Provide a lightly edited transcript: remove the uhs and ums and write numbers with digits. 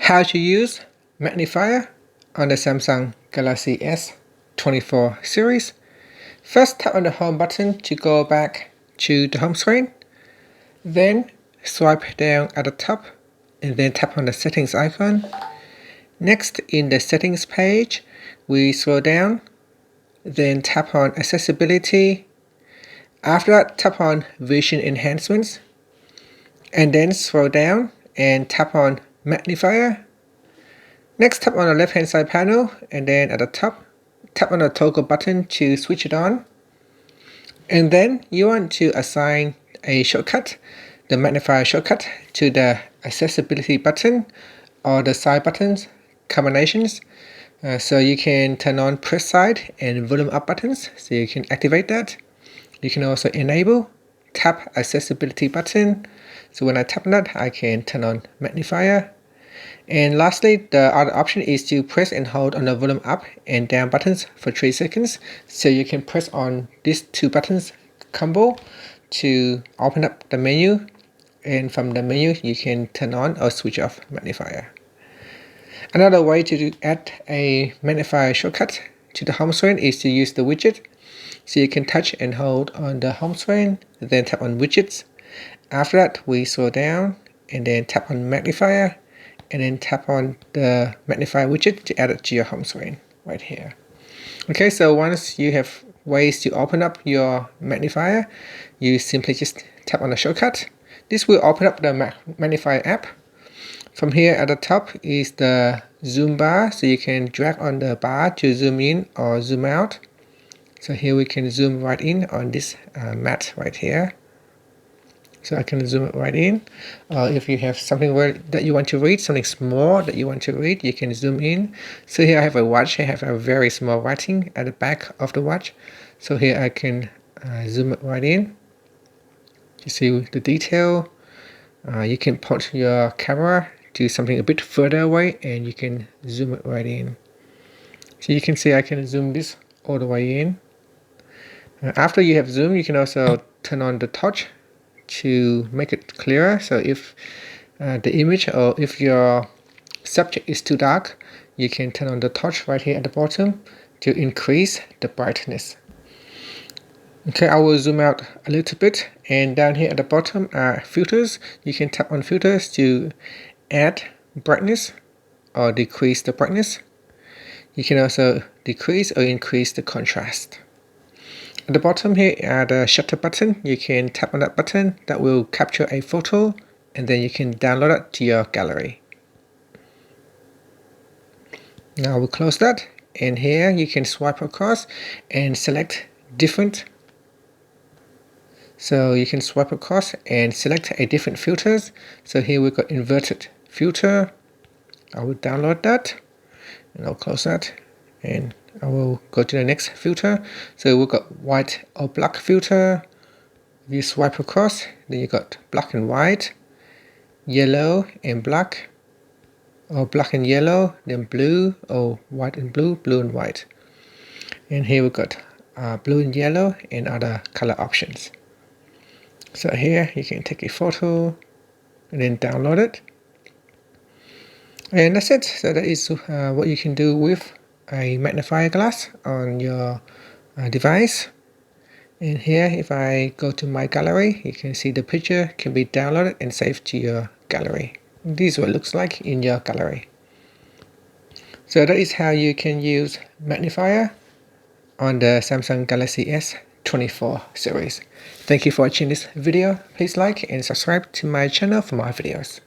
How to use Magnifier on the Samsung Galaxy S24 series. First, tap on the home button to go back to the home screen. Then swipe down at the top and then tap on the settings icon. Next, in the settings page, we scroll down, then tap on accessibility. After that, tap on vision enhancements, and then scroll down and tap on Magnifier. Next, tap on the left hand side panel, and then at the top, tap on the toggle button to switch it on. And then you want to assign a shortcut, the Magnifier shortcut, to the accessibility button or the side buttons combinations. So you can turn on press side and volume up buttons, so you can activate that. You can also enable tap accessibility button, so when I tap on that, I can turn on Magnifier. And lastly, the other option is to press and hold on the volume up and down buttons for 3 seconds. So you can press on these 2 buttons combo to open up the menu, and from the menu you can turn on or switch off Magnifier. Another way to add a Magnifier shortcut to the home screen is to use the widget. So you can touch and hold on the home screen, then tap on widgets. After that, we scroll down and then tap on Magnifier, and then tap on the Magnifier widget to add it to your home screen right here. Okay, so once you have ways to open up your Magnifier, you simply just tap on the shortcut. This will open up the Magnifier app. From here at the top is the zoom bar, so you can drag on the bar to zoom in or zoom out. So here we can zoom right in on this mat right here. So I can zoom it right in. If you have something that you want to read, something small that you want to read, you can zoom in. So here I have a watch. I have a very small writing at the back of the watch. So here I can zoom it right in. You see the detail. You can put your camera to something a bit further away and you can zoom it right in. So you can see I can zoom this all the way in. After you have zoomed, you can also turn on the torch to make it clearer. So if the image or if your subject is too dark, you can turn on the torch right here at the bottom to increase the brightness. Okay, I will zoom out a little bit, and down here at the bottom are filters. You can tap on filters to add brightness or decrease the brightness. You can also decrease or increase the contrast. At the bottom here are the shutter button. You can tap on that button. That will capture a photo, and then you can download it to your gallery. Now we'll close that, and here you can swipe across and select different. So you can swipe across and select a different filters. So here we've got inverted filter. I will download that and I'll close that, and I will go to the next filter. So we've got white or black filter. If you swipe across, then you got black and white, yellow and black, or black and yellow, then blue, or white and blue, blue and white. And here we've got blue and yellow and other color options. So here you can take a photo and then download it. And that's it. So that is what you can do with a magnifier glass on your device. And here, if I go to my gallery, you can see the picture can be downloaded and saved to your gallery. This is what it looks like in your gallery. So that is how you can use magnifier on the Samsung Galaxy S24 series. Thank you for watching this video. Please like and subscribe to my channel for more videos.